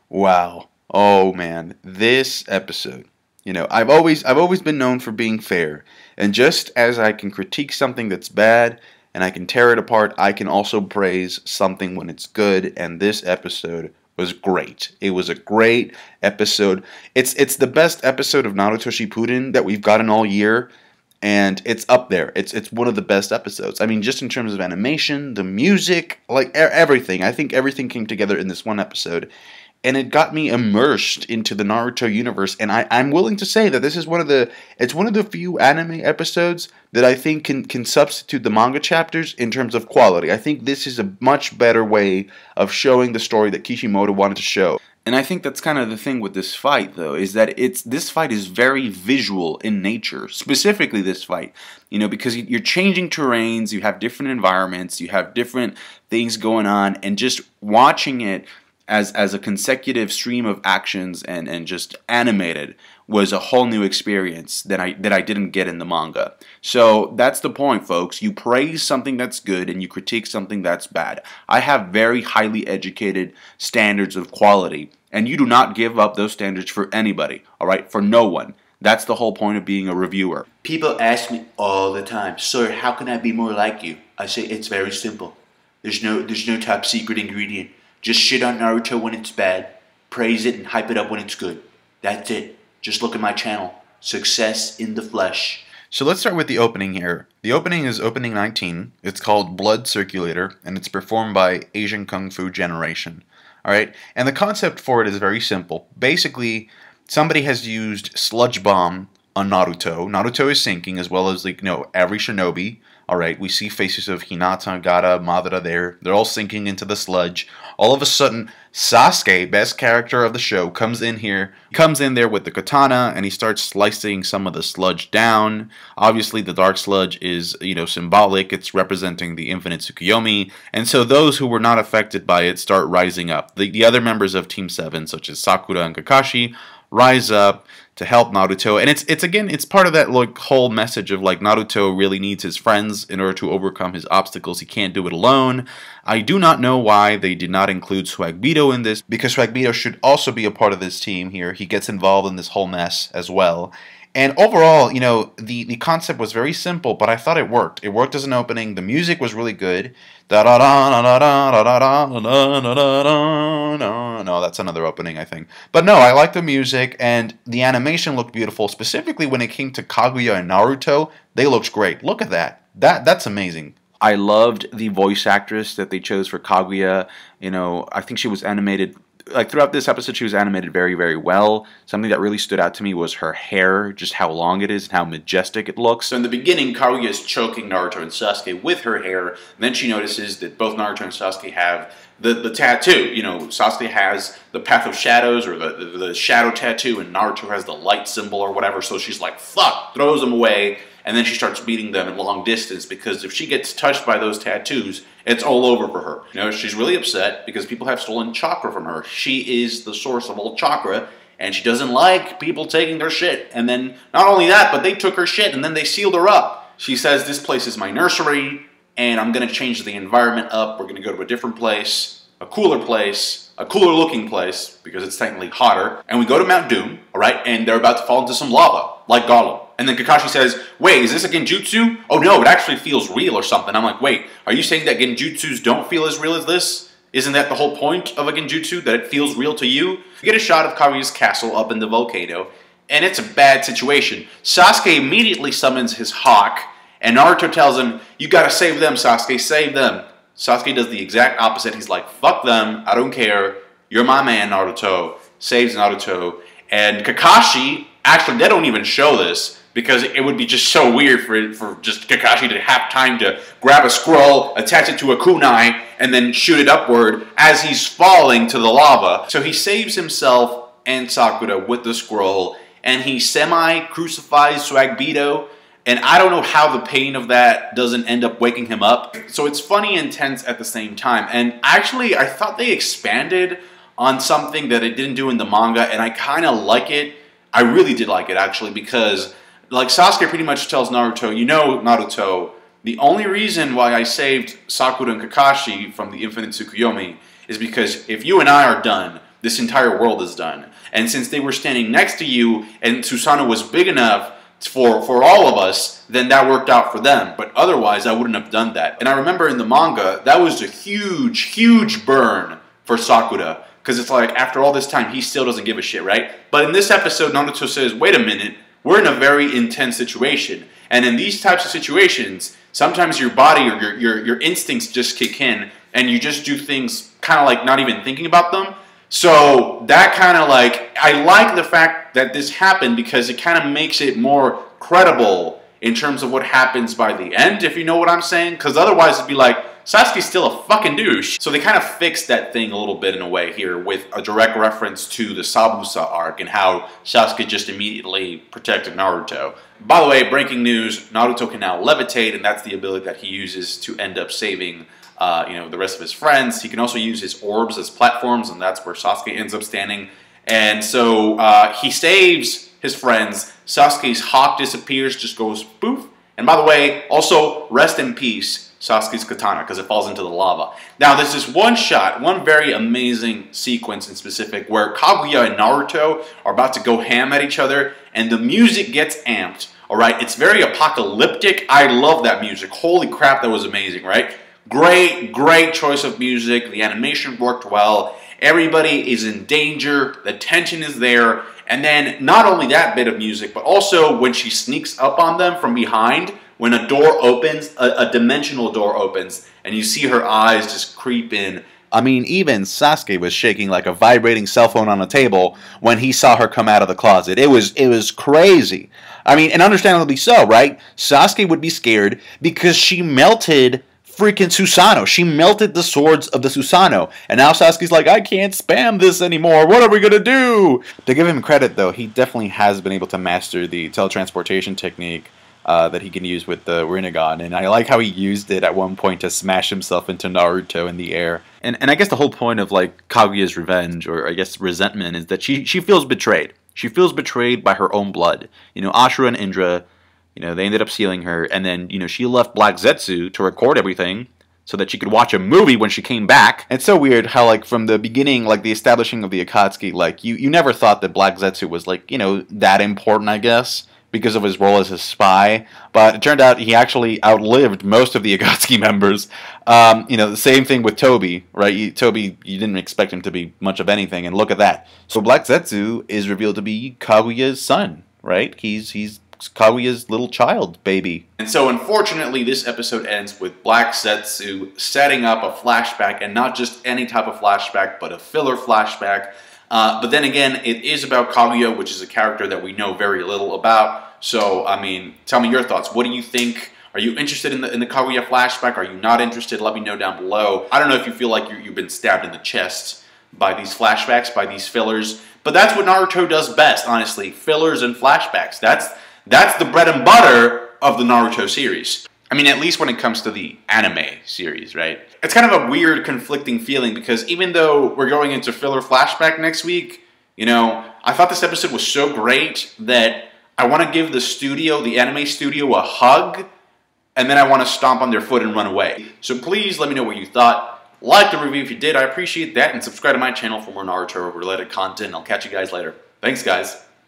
Wow. Oh man, this episode. I've always been known for being fair, and just as I can critique something that's bad and I can tear it apart, I can also praise something when it's good, and this episode was great. It was a great episode. It's the best episode of Naruto Shippuden that we've gotten all year, and it's up there. It's one of the best episodes. I mean, just in terms of animation, the music, like everything. I think everything came together in this one episode, and it got me immersed into the Naruto universe. And I'm willing to say that this is one of the few anime episodes that I think can substitute the manga chapters in terms of quality. I think this is a much better way of showing the story that Kishimoto wanted to show. And I think that's kind of the thing with this fight, though, is that this fight is very visual in nature. Specifically, this fight, because you're changing terrains, you have different environments, you have different things going on, and just watching it as a consecutive stream of actions and just animated was a whole new experience that I didn't get in the manga. So that's the point, folks. You praise something that's good and you critique something that's bad. I have very highly educated standards of quality, and you do not give up those standards for anybody, all right? For no one. That's the whole point of being a reviewer. People ask me all the time, "Sir, how can I be more like you?" I say it's very simple. There's no top secret ingredient. Just shit on Naruto when it's bad, praise it and hype it up when it's good. That's it. Just look at my channel. Success in the flesh. So let's start with the opening here. The opening is opening 19. It's called Blood Circulator, and it's performed by Asian Kung Fu Generation. Alright? And the concept for it is very simple. Basically, somebody has used Sludge Bomb on Naruto. Naruto is sinking, as well as, every shinobi. Alright, we see faces of Hinata, Gaara, Madara there. They're all sinking into the sludge. All of a sudden, Sasuke, best character of the show, comes in here. He comes in there with the katana, and he starts slicing some of the sludge down. Obviously, the dark sludge is, symbolic. It's representing the infinite Tsukuyomi. And so those who were not affected by it start rising up. The other members of Team 7, such as Sakura and Kakashi, rise up to help Naruto, and it's part of that whole message of Naruto really needs his friends in order to overcome his obstacles. He can't do it alone. I do not know why they did not include Swagbeto in this, because Swagbeto should also be a part of this team here. He gets involved in this whole mess as well. And overall, the concept was very simple, but I thought it worked. It worked as an opening. The music was really good. No, that's another opening, I think. But no, I like the music, and the animation looked beautiful. Specifically when it came to Kaguya and Naruto, they looked great. Look at that. That's amazing. I loved the voice actress that they chose for Kaguya. I think she was animated. Throughout this episode, she was animated very, very well. Something that really stood out to me was her hair, just how long it is and how majestic it looks. So in the beginning, Kaguya is choking Naruto and Sasuke with her hair, and then she notices that both Naruto and Sasuke have the tattoo. Sasuke has the Path of Shadows, or the shadow tattoo, and Naruto has the light symbol or whatever, so she's like, fuck, throws them away, and then she starts beating them at long distance, because if she gets touched by those tattoos, it's all over for her. She's really upset because people have stolen chakra from her. She is the source of all chakra, and she doesn't like people taking their shit. And then, not only that, but they took her shit, and then they sealed her up. She says, this place is my nursery, and I'm going to change the environment up. We're going to go to a different place, a cooler looking place, because it's technically hotter. And we go to Mount Doom, alright, and they're about to fall into some lava, like Gollum. And then Kakashi says, wait, is this a genjutsu? Oh no, it actually feels real or something. I'm like, wait, are you saying that genjutsus don't feel as real as this? Isn't that the whole point of a genjutsu, that it feels real to you? You get a shot of Kaguya's castle up in the volcano, and it's a bad situation. Sasuke immediately summons his hawk, and Naruto tells him, you gotta save them, Sasuke, save them. Sasuke does the exact opposite. He's like, fuck them, I don't care, you're my man, Naruto. Saves Naruto. And Kakashi, actually, they don't even show this, because it would be just so weird for just Kakashi to have time to grab a scroll, attach it to a kunai, and then shoot it upward as he's falling to the lava. So he saves himself and Sakura with the scroll, and he semi-crucifies Swagbeto, and I don't know how the pain of that doesn't end up waking him up. So it's funny and tense at the same time. And actually, I thought they expanded on something that it didn't do in the manga, and I kind of like it. I really did like it, actually, because Sasuke pretty much tells Naruto, Naruto, the only reason why I saved Sakura and Kakashi from the infinite Tsukuyomi is because if you and I are done, this entire world is done. And since they were standing next to you and Susanoo was big enough for all of us, then that worked out for them. But otherwise, I wouldn't have done that. And I remember in the manga, that was a huge, huge burn for Sakura. Because it's like, after all this time, he still doesn't give a shit, right? But in this episode, Naruto says, wait a minute, we're in a very intense situation. And in these types of situations, sometimes your body or your instincts just kick in, and you just do things kind of like not even thinking about them. So that kind of like, I like the fact that this happened because it kind of makes it more credible in terms of what happens by the end, if you know what I'm saying. Because otherwise it'd be like, Sasuke's still a fucking douche. So they kind of fixed that thing a little bit in a way here with a direct reference to the Sabusa arc and how Sasuke just immediately protected Naruto. By the way, breaking news, Naruto can now levitate, and that's the ability that he uses to end up saving the rest of his friends. He can also use his orbs as platforms, and that's where Sasuke ends up standing. And so he saves his friends. Sasuke's hawk disappears, just goes poof. And by the way, also rest in peace, Sasuke's katana, because it falls into the lava. Now, there's this one shot, one very amazing sequence in specific, where Kaguya and Naruto are about to go ham at each other, and the music gets amped. All right, it's very apocalyptic. I love that music. Holy crap, that was amazing, right? Great, great choice of music. The animation worked well. Everybody is in danger. The tension is there. And then not only that bit of music, but also when she sneaks up on them from behind, when a door opens, a dimensional door opens, and you see her eyes just creep in. I mean, even Sasuke was shaking like a vibrating cell phone on a table when he saw her come out of the closet. It was crazy. I mean, and understandably so, right? Sasuke would be scared because she melted freaking Susanoo. She melted the swords of the Susanoo. And now Sasuke's like, I can't spam this anymore. What are we going to do? To give him credit, though, he definitely has been able to master the teletransportation technique that he can use with the Rinnegan. And I like how he used it at one point to smash himself into Naruto in the air. And I guess the whole point of like Kaguya's revenge, or I guess resentment, is that she feels betrayed. She feels betrayed by her own blood. You know, Ashura and Indra, you know, they ended up sealing her, and then, you know, she left Black Zetsu to record everything so that she could watch a movie when she came back. It's so weird how, like, from the beginning, like, the establishing of the Akatsuki, like, you never thought that Black Zetsu was, like, you know, that important, I guess, because of his role as a spy, but it turned out he actually outlived most of the Akatsuki members. You know, the same thing with Toby, right? Toby, you didn't expect him to be much of anything, and look at that. So Black Zetsu is revealed to be Kaguya's son, right? He's Kaguya's little child baby. And so unfortunately this episode ends with Black Zetsu setting up a flashback, and not just any type of flashback, but a filler flashback. But then again, it is about Kaguya, which is a character that we know very little about. So, I mean, tell me your thoughts. What do you think? Are you interested in the Kaguya flashback? Are you not interested? Let me know down below. I don't know if you feel like you've been stabbed in the chest by these flashbacks, by these fillers. But that's what Naruto does best, honestly. Fillers and flashbacks. That's the bread and butter of the Naruto series. I mean, at least when it comes to the anime series, right? It's kind of a weird, conflicting feeling, because even though we're going into filler flashback next week, you know, I thought this episode was so great that I want to give the studio, the anime studio, a hug, and then I want to stomp on their foot and run away. So please let me know what you thought. Like the review if you did, I appreciate that, and subscribe to my channel for more Naruto-related content. I'll catch you guys later. Thanks, guys.